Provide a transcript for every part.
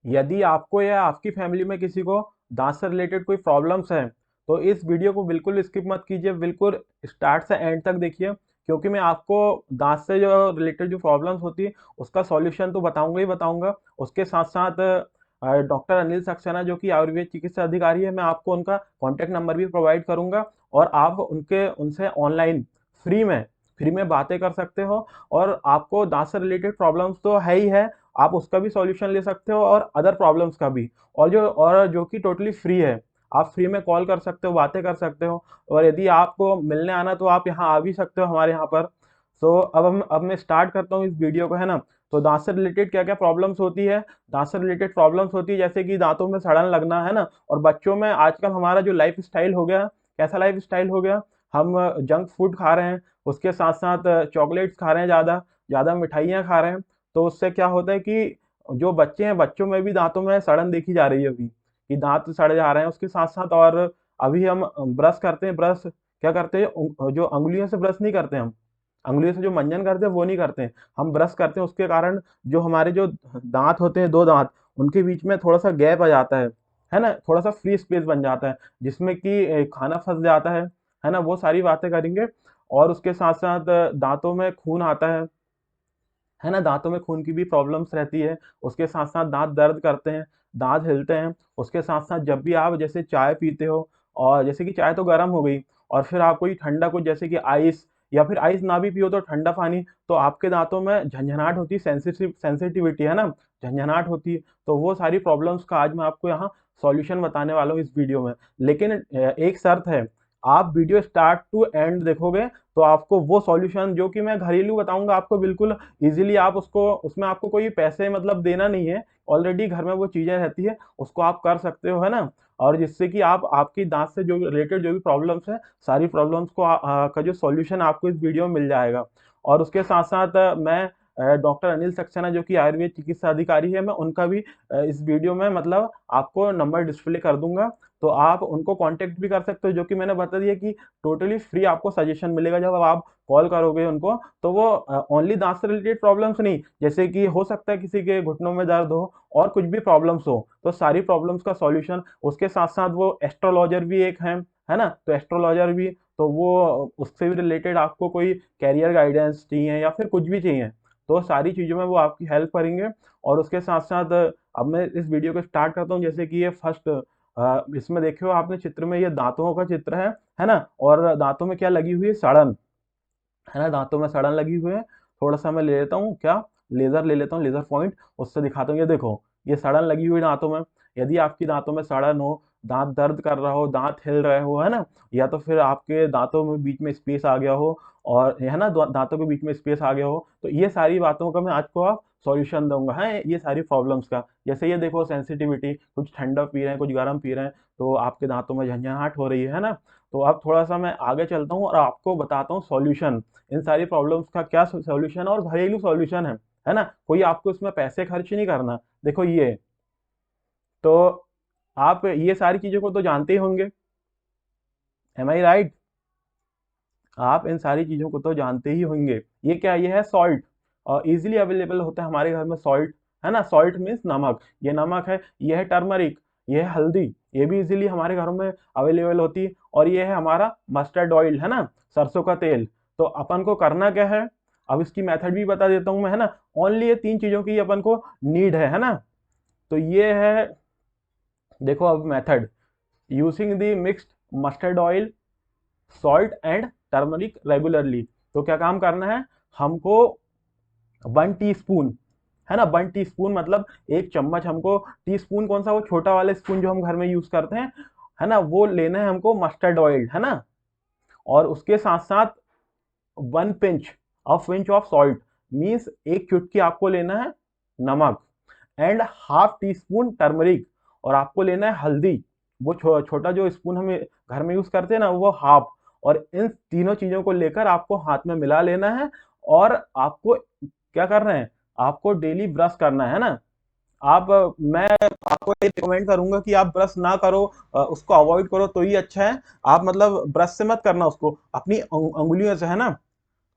यदि आपको या आपकी फैमिली में किसी को दाँत से रिलेटेड कोई प्रॉब्लम्स है, तो इस वीडियो को बिल्कुल स्किप मत कीजिए, बिल्कुल स्टार्ट से एंड तक देखिए, क्योंकि मैं आपको दाँत से जो रिलेटेड जो प्रॉब्लम्स होती है, उसका सॉल्यूशन तो बताऊँगा ही बताऊँगा। उसके साथ-साथ डॉक्टर अनिल सक्सेना जो कि आयुर्वेद चिकित्सा अधिकारी है, मैं आपको उनका कॉन्टैक्ट नंबर भी प्रोवाइड करूँगा और आप उनसे ऑनलाइन फ्री में बातें कर सकते हो और आपको दाँत से रिलेटेड प्रॉब्लम्स तो है ही है, आप उसका भी सॉल्यूशन ले सकते हो और अदर प्रॉब्लम्स का भी और जो कि टोटली फ्री है। आप फ्री में कॉल कर सकते हो, बातें कर सकते हो और यदि आपको मिलने आना तो आप यहाँ आ भी सकते हो हमारे यहाँ पर। सो अब मैं स्टार्ट करता हूँ इस वीडियो को, है ना? तो दाँत से रिलेटेड क्या-क्या प्रॉब्लम्स होती है? दाँत से रिलेटेड प्रॉब्लम्स होती है जैसे कि दाँतों में सड़न लगना, है ना? और बच्चों में आजकल हमारा जो लाइफ़स्टाइल हो गया, कैसा लाइफ़स्टाइल हो गया? हम जंक फूड खा रहे हैं, उसके साथ-साथ चॉकलेट्स खा रहे हैं ज़्यादा, ज़्यादा मिठाइयाँ खा रहे हैं। तो उससे क्या होता है कि जो बच्चे हैं, बच्चों में भी दाँतों में सड़न देखी जा रही है अभी, कि दाँत सड़ जा रहे हैं। उसके साथ-साथ और अभी हम ब्रश करते हैं, ब्रश क्या करते हैं, जो अंगुलियों से ब्रश नहीं करते हम, अंगुलियों से जो मंजन करते हैं, वो नहीं करते हैं। हम ब्रश करते हैं, उसके कारण जो हमारे जो दाँत होते हैं, 2 दाँत, उनके बीच में थोड़ा-सा गैप आ जाता है ना? थोड़ा-सा फ्री स्पेस बन जाता है, जिसमें कि खाना फँस जाता है ना? वो सारी बातें करेंगे और उसके साथ-साथ दाँतों में खून आता है ना? दाँतों में खून की भी प्रॉब्लम्स रहती है, उसके साथ-साथ दाँत दर्द करते हैं, दाँत हिलते हैं, उसके साथ-साथ जब भी आप जैसे चाय पीते हो और जैसे कि चाय तो गर्म हो गई और फिर आप कोई ठंडा कुछ जैसे कि आइस या फिर आइस ना भी पियो तो ठंडा पानी, तो आपके दाँतों में झनझनाहट होती है, सेंसिटिविटी है ना? झनझनाहट होती है, तो वो सारी प्रॉब्लम्स का आज मैं आपको यहाँ सॉल्यूशन बताने वाला हूँ इस वीडियो में। लेकिन एक शर्त है, आप वीडियो स्टार्ट टू एंड देखोगे, तो आपको वो सॉल्यूशन जो कि मैं घरेलू बताऊँगा आपको बिल्कुल ईज़िली आप उसको उसमें आपको कोई पैसे मतलब देना नहीं है, ऑलरेडी घर में वो चीज़ें रहती है, उसको आप कर सकते हो, है ना? और जिससे कि आप आपकी दाँत से जो रिलेटेड जो भी प्रॉब्लम्स हैं, सारी प्रॉब्लम्स को का जो सॉल्यूशन आपको इस वीडियो में मिल जाएगा। और उसके साथ-साथ मैं डॉक्टर अनिल सक्सेना जो कि आयुर्वेद चिकित्सा अधिकारी है, मैं उनका भी इस वीडियो में मतलब आपको नंबर डिस्प्ले कर दूँगा, तो आप उनको कॉन्टैक्ट भी कर सकते हो, जो कि मैंने बता दिया कि टोटली फ्री आपको सजेशन मिलेगा जब आप कॉल करोगे उनको, तो वो ओनली दाँत से रिलेटेड प्रॉब्लम्स नहीं, जैसे कि हो सकता है किसी के घुटनों में दर्द हो और कुछ भी प्रॉब्लम्स हो, तो सारी प्रॉब्लम्स का सॉल्यूशन उसके साथ-साथ वो एस्ट्रोलॉजर भी एक है ना? तो एस्ट्रोलॉजर भी तो वो उससे भी रिलेटेड आपको कोई करियर गाइडेंस चाहिए या फिर कुछ भी चाहिए, तो सारी चीज़ों में वो आपकी हेल्प करेंगे और उसके साथ-साथ अब मैं इस वीडियो को स्टार्ट करता हूँ जैसे कि ये फर्स्ट इसमें देखियो आपने चित्र में ये दाँतों का चित्र है ना? और दाँतों में क्या लगी हुई है सड़न। है ना? दाँतों में सड़न लगी हुई है। थोड़ा-सा मैं ले लेता हूँ क्या, लेज़र ले लेता हूँ, लेज़र पॉइंट, उससे दिखाता हूँ। ये देखो, ये सड़न लगी हुई है दाँतों में। यदि आपकी दाँतों में सड़न हो, दाँत दर्द कर रहा हो, दाँत हिल रहे हो, है ना? या तो फिर आपके दाँतों में बीच में स्पेस आ गया हो और है ना, दाँतों के बीच में स्पेस आ गया हो, तो ये सारी बातों का मैं आपको सॉल्यूशन दूँगा, हैं? ये सारी प्रॉब्लम्स का। जैसे ये देखो सेंसिटिविटी, कुछ ठंडा पी रहे हैं, कुछ गरम पी रहे हैं, तो आपके दाँतों में झनझनाहट हो रही है ना? तो अब थोड़ा-सा मैं आगे चलता हूँ और आपको बताता हूँ सॉल्यूशन। इन सारी प्रॉब्लम्स का क्या सॉल्यूशन है और घरेलू सॉल्यूशन है ना? कोई आपको इसमें पैसे खर्च नहीं करना। देखो ये, तो आप ये सारी चीज़ों को तो जानते ही होंगे, एम आई राइट? आप इन सारी चीज़ों को तो जानते ही होंगे। ये क्या, ये है सॉल्ट और ईज़िली अवेलेबल होता है हमारे घर में सॉल्ट, है ना? सॉल्ट मीन्स नमक, ये नमक है, ये है टर्मरिक, ये है हल्दी, ये भी ईज़िली हमारे घरों में अवेलेबल होती है और ये है हमारा मस्टर्ड ऑयल, है ना? सरसों का तेल। तो अपन को करना क्या है? अब इसकी मेथड भी बता देता हूँ मैं, है ना? ओनली ये 3 चीज़ों की अपन को नीड है ना? तो ये है, देखो अब method, using the mixed mustard oil, salt and turmeric regularly. तो क्या काम करना है हमको? 1 टीस्पून, है ना? 1 टीस्पून मतलब 1 चम्मच हमको, टीस्पून कौन सा, वो छोटा वाला स्पून जो हम घर में यूज करते हैं, है ना? वो लेना है हमको मस्टर्ड ऑयल, है ना? और उसके साथ साथ 1 पिंच ऑफ सॉल्ट, मीन्स एक चुटकी आपको लेना है नमक, and half tea spoon turmeric, और आपको लेना है हल्दी, वो छोटा जो स्पून हम घर में यूज करते हैं ना, वो हाफ। और इन तीनों चीजों को लेकर आपको हाथ में मिला लेना है और आपको क्या करना है, आपको डेली ब्रश करना है ना? मैं आपको ये रिकमेंड करूंगा कि आप ब्रश ना करो, उसको अवॉइड करो तो ही अच्छा है। आप मतलब ब्रश से मत करना उसको, अपनी अंगुलियों से, है ना?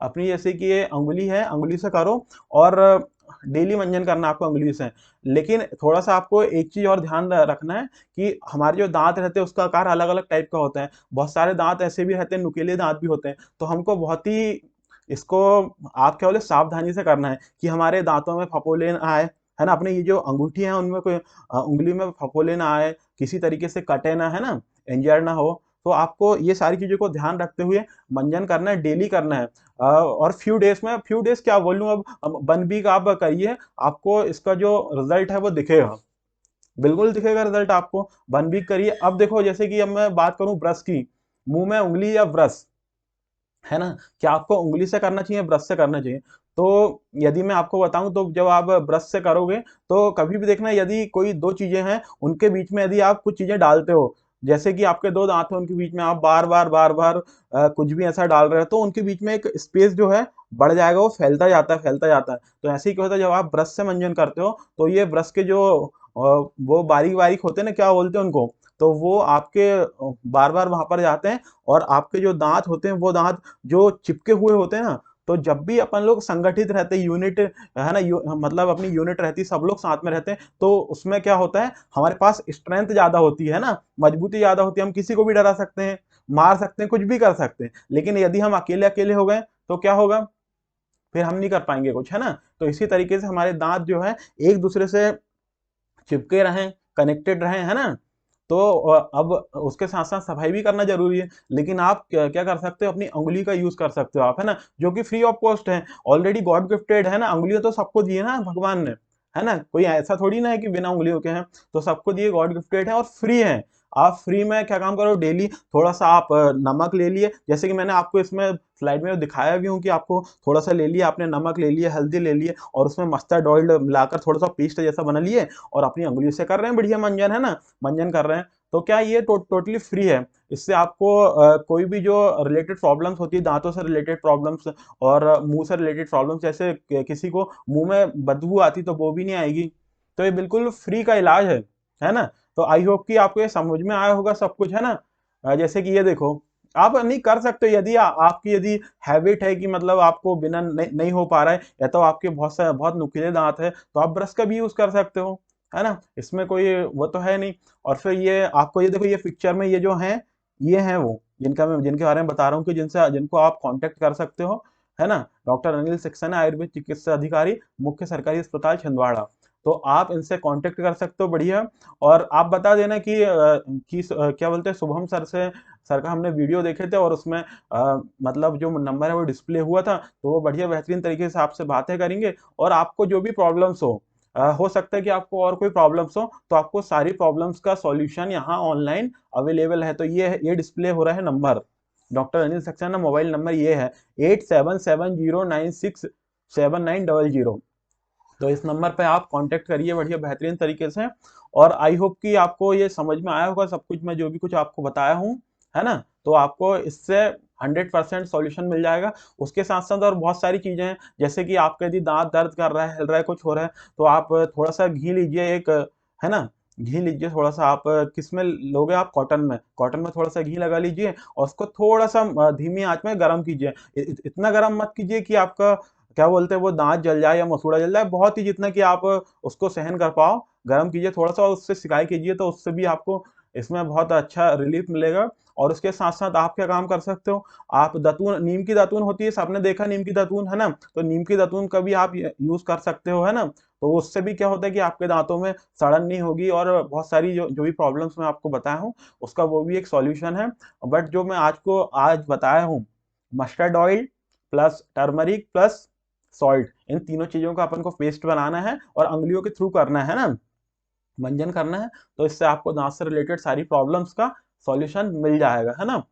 अपनी जैसे कि ये अंगुली है, अंगुली से करो और डेली मंजन करना है आपको उंगली से। लेकिन थोड़ा सा आपको एक चीज और ध्यान रखना है कि हमारे जो दांत रहते हैं उसका आकार अलग अलग टाइप का होता है। बहुत सारे दांत ऐसे भी रहते हैं, नुकीले दांत भी होते हैं। तो हमको बहुत ही इसको आप क्या बोले सावधानी से करना है कि हमारे दांतों में फफोले ना आए, है ना। अपने ये जो अंगूठी है उनमें कोई उंगली में फफोले ना आए, किसी तरीके से कटे ना, है ना, इंजर ना हो। तो आपको ये सारी चीजों को ध्यान रखते हुए मंजन करना है, डेली करना है। और फ्यू डेज क्या बोलूं, अब 1 वीक आप करिए, आपको इसका जो रिजल्ट है वो दिखेगा, बिल्कुल दिखेगा रिजल्ट आपको। 1 वीक करिए। अब देखो जैसे कि अब मैं बात करूं ब्रश की, मुंह में उंगली या ब्रश, है ना, क्या आपको उंगली से करना चाहिए, ब्रश से करना चाहिए? तो यदि मैं आपको बताऊं तो जब आप ब्रश से करोगे तो कभी भी देखना, यदि कोई दो चीजें हैं उनके बीच में यदि आप कुछ चीजें डालते हो, जैसे कि आपके दो दांत हैं उनके बीच में आप बार बार कुछ भी ऐसा डाल रहे हो, तो उनके बीच में एक स्पेस जो है बढ़ जाएगा, वो फैलता जाता है, फैलता जाता है। तो ऐसे ही क्या होता है, जब आप ब्रश से मंजन करते हो तो ये ब्रश के जो वो बारीक बारीक होते हैं ना, क्या बोलते हैं उनको, तो वो आपके बार बार वहां पर जाते हैं। और आपके जो दांत होते हैं वो दांत जो चिपके हुए होते हैं ना, तो जब भी अपन लोग संगठित रहते हैं, यूनिट है ना, मतलब अपनी यूनिट रहती है, सब लोग साथ में रहते हैं, तो उसमें क्या होता है, हमारे पास स्ट्रेंथ ज्यादा होती है ना, मजबूती ज्यादा होती है, हम किसी को भी डरा सकते हैं, मार सकते हैं, कुछ भी कर सकते हैं। लेकिन यदि हम अकेले अकेले हो गए तो क्या होगा, फिर हम नहीं कर पाएंगे कुछ, है ना। तो इसी तरीके से हमारे दांत जो है एक दूसरे से चिपके रहें, कनेक्टेड रहें, है ना। तो अब उसके साथ साथ सफाई भी करना जरूरी है। लेकिन आप क्या क्या कर सकते हो, अपनी उंगली का यूज कर सकते हो आप, है ना, जो कि फ्री ऑफ कॉस्ट है, ऑलरेडी गॉड गिफ्टेड है ना। उंगलियां तो सबको दी है ना भगवान ने, है ना, कोई ऐसा थोड़ी ना है कि बिना उंगलियों के हैं। तो सबको दिए, गॉड गिफ्टेड है और फ्री है। आप फ्री में क्या काम करो, डेली थोड़ा सा आप नमक ले लिए, जैसे कि मैंने आपको इसमें स्लाइड में दिखाया भी हूँ कि आपको थोड़ा सा ले लिया आपने, नमक ले लिया, हल्दी ले लिए, और उसमें मस्टर्ड ऑयल मिलाकर थोड़ा सा पेस्ट जैसा बना लिए, और अपनी उंगलियों से कर रहे हैं बढ़िया मंजन, है ना, मंजन कर रहे हैं। तो क्या ये टोटली फ्री है। इससे आपको कोई भी जो रिलेटेड प्रॉब्लम्स होती है, दांतों से रिलेटेड प्रॉब्लम्स और मुंह से रिलेटेड प्रॉब्लम्स, जैसे किसी को मुंह में बदबू आती तो वो भी नहीं आएगी। तो ये बिल्कुल फ्री का इलाज है ना। तो आई होप कि आपको ये समझ में आया होगा सब कुछ, है ना। जैसे कि ये देखो, आप नहीं कर सकते यदि आपकी यदि हैबिट है कि मतलब आपको बिना नहीं हो पा रहा है, या तो आपके बहुत नुकीले दांत है, तो आप ब्रश का भी यूज कर सकते हो, है ना, इसमें कोई वो तो है नहीं। और फिर ये आपको ये देखो, ये पिक्चर में ये जो है, ये हैं वो जिनके बारे में बता रहा हूँ कि जिनको आप कांटेक्ट कर सकते हो, है ना। डॉक्टर अनिल सक्सेना, आयुर्वेद चिकित्सा अधिकारी, मुख्य सरकारी अस्पताल छिंदवाड़ा। तो आप इनसे कांटेक्ट कर सकते हो, बढ़िया। और आप बता देना कि क्या बोलते हैं, शुभम सर का हमने वीडियो देखे थे, और उसमें मतलब जो नंबर है वो डिस्प्ले हुआ था, तो वो बढ़िया बेहतरीन तरीके से आपसे बातें करेंगे। और आपको जो भी प्रॉब्लम्स हो सकता है कि आपको और कोई प्रॉब्लम्स हो, तो आपको सारी प्रॉब्लम्स का सॉल्यूशन यहाँ ऑनलाइन अवेलेबल है। तो ये डिस्प्ले हो रहा है number, doctor Anil Saxena, mobile number ये है 8770967900। तो इस नंबर पे आप कांटेक्ट करिए बढ़िया बेहतरीन तरीके से। और आई होप कि आपको ये समझ में आया होगा सब कुछ, मैं जो भी कुछ आपको बताया हूँ, है ना। तो आपको इससे 100% सॉल्यूशन मिल जाएगा। उसके साथ साथ और बहुत सारी चीजें हैं, जैसे कि आपका यदि दांत दर्द कर रहा है, हिल रहा है, कुछ हो रहा है, तो आप थोड़ा सा घी लीजिए एक, है ना, घी लीजिए थोड़ा सा। आप किस में लोगे, आप कॉटन में थोड़ा सा घी लगा लीजिए, और उसको थोड़ा सा धीमी आंच में गर्म कीजिए। इतना गर्म मत कीजिए कि आपका क्या बोलते हैं वो दांत जल जाए या मसूड़ा जल जाए, बहुत ही जितना कि आप उसको सहन कर पाओ, गर्म कीजिए थोड़ा सा, और उससे सिकाई कीजिए, तो उससे भी आपको इसमें बहुत अच्छा रिलीफ मिलेगा। और उसके साथ साथ आप क्या काम कर सकते हो, आप दातून, नीम की दातून होती है, सबने देखा नीम की दातून, है ना, तो नीम की दातून का भी आप यूज कर सकते हो, है ना। तो उससे भी क्या होता है कि आपके दांतों में सड़न नहीं होगी, और बहुत सारी जो भी प्रॉब्लम्स मैं आपको बताया हूँ उसका वो भी एक सॉल्यूशन है। बट जो मैं आज बताया हूँ, mustard oil plus turmeric plus salt, इन तीनों चीजों का अपन को पेस्ट बनाना है और उंगलियों के थ्रू करना है ना, मंजन करना है। तो इससे आपको दांत से रिलेटेड सारी प्रॉब्लम्स का सॉल्यूशन मिल जाएगा, है ना।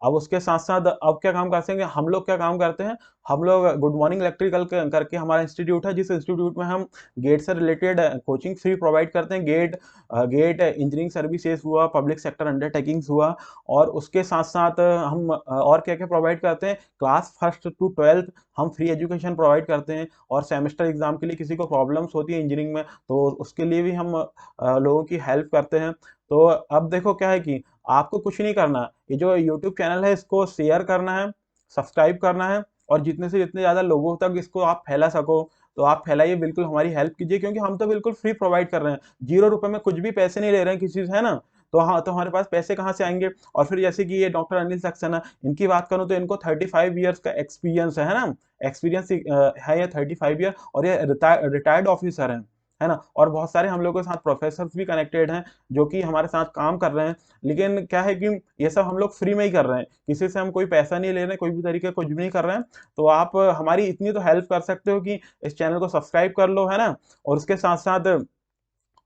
अब उसके साथ साथ अब क्या काम करते हैं, हम लोग क्या काम करते हैं, हम लोग गुड मॉर्निंग इलेक्ट्रिकल करके हमारा इंस्टीट्यूट है, जिस इंस्टीट्यूट में हम गेट से रिलेटेड कोचिंग फ्री प्रोवाइड करते हैं। गेट इंजीनियरिंग सर्विसेज हुआ, पब्लिक सेक्टर अंडरटेकिंग्स हुआ, और उसके साथ साथ हम और क्या क्या प्रोवाइड करते हैं, क्लास 1st to 12th हम फ्री एजुकेशन प्रोवाइड करते हैं। और सेमेस्टर एग्जाम के लिए किसी को प्रॉब्लम्स होती है इंजीनियरिंग में, तो उसके लिए भी हम लोगों की हेल्प करते हैं। तो अब देखो क्या है कि आपको कुछ नहीं करना, ये जो यूट्यूब चैनल है इसको शेयर करना है, सब्सक्राइब करना है, और जितने से जितने ज़्यादा लोगों तक इसको आप फैला सको, तो आप फैलाइए, बिल्कुल हमारी हेल्प कीजिए, क्योंकि हम तो बिल्कुल फ्री प्रोवाइड कर रहे हैं, ₹0 में कुछ भी पैसे नहीं ले रहे हैं किसी से, है ना? तो हाँ, तो हमारे पास पैसे कहाँ से आएँगे? और फिर जैसे कि ये डॉक्टर अनिल सक्सेना, इनकी बात करूँ तो इनको 35 इयर्स का एक्सपीरियंस है ना? एक्सपीरियंस है ये 35 ईयर, और ये रिटायर्ड ऑफिसर हैं, है ना? और बहुत सारे हम लोगों के साथ प्रोफेसर्स भी कनेक्टेड हैं, जो कि हमारे साथ काम कर रहे हैं। लेकिन क्या है कि ये सब हम लोग फ्री में ही कर रहे हैं, किसी से हम कोई पैसा नहीं ले रहे हैं, कोई भी तरीके कुछ भी नहीं कर रहे हैं। तो आप हमारी इतनी तो हेल्प कर सकते हो कि इस चैनल को सब्सक्राइब कर लो, है ना? और उसके साथ-साथ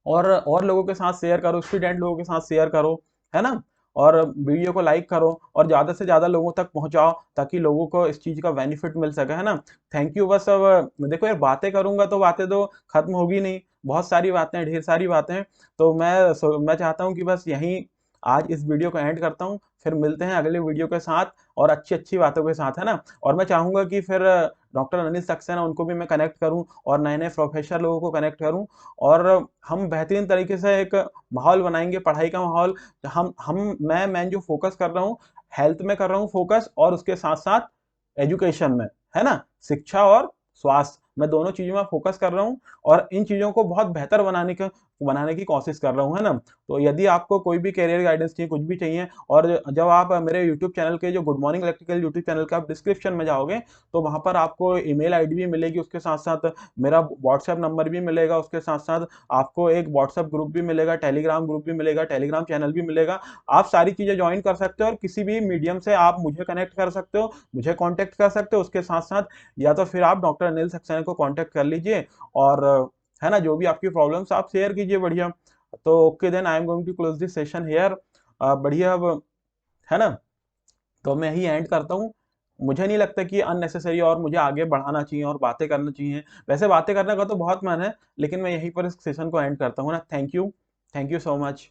और लोगों के साथ शेयर करो, स्टूडेंट लोगों के साथ शेयर करो, है ना? और वीडियो को लाइक करो और ज़्यादा से ज़्यादा लोगों तक पहुँचाओ, ताकि लोगों को इस चीज़ का बेनिफिट मिल सके, है ना? Thank you. बस अब देखो यार, बातें करूँगा तो बातें तो खत्म होगी नहीं, बहुत सारी बातें हैं, ढेर सारी बातें हैं। तो मैं चाहता हूँ कि बस यहीं आज इस वीडियो को एंड करता हूँ, फिर मिलते हैं अगले वीडियो के साथ और अच्छी-अच्छी बातों के साथ, है ना? और मैं चाहूँगा कि फिर डॉक्टर अनिल सक्सेना, उनको भी मैं कनेक्ट करूँ और नए-नए प्रोफेसर लोगों को कनेक्ट करूँ, और हम बेहतरीन तरीके से एक माहौल बनाएँगे, पढ़ाई का माहौल। मैं जो फ़ोकस कर रहा हूँ, हेल्थ में कर रहा हूँ फ़ोकस, और उसके साथ-साथ एजुकेशन में, है ना? शिक्षा और स्वास्थ्य, मैं दोनों चीज़ों में फ़ोकस कर रहा हूँ, और इन चीज़ों को बहुत बेहतर बनाने की कोशिश कर रहा हूँ, है ना? तो यदि आपको कोई भी करियर गाइडेंस चाहिए, कुछ भी चाहिए, और जब आप मेरे यूट्यूब चैनल के, जो good morning electrical YouTube channel का, आप डिस्क्रिप्शन में जाओगे, तो वहाँ पर आपको ईमेल आईडी भी मिलेगी, उसके साथ-साथ मेरा व्हाट्सएप नंबर भी मिलेगा, उसके साथ-साथ आपको एक व्हाट्सएप ग्रुप भी मिलेगा, टेलीग्राम ग्रुप भी मिलेगा, टेलीग्राम चैनल भी मिलेगा। आप सारी चीज़ें जॉइन कर सकते हो, और किसी भी मीडियम से आप मुझे कनेक्ट कर सकते हो, मुझे कॉन्टैक्ट कर सकते हो। उसके साथ-साथ या तो फिर आप डॉक्टर अनिल सक्सेना को कॉन्टैक्ट कर लीजिए, और है ना, जो भी आपकी प्रॉब्लम्स आप शेयर कीजिए, बढ़िया। तो okay then, I am going to close this session here. बढ़िया, अब है ना? तो मैं यही एंड करता हूँ। मुझे नहीं लगता कि अननेसेसरी और मुझे आगे बढ़ाना चाहिए और बातें करना चाहिए। वैसे बातें करने का तो बहुत मन है, लेकिन मैं यहीं पर इस सेशन को एंड करता हूँ ना। Thank you so much.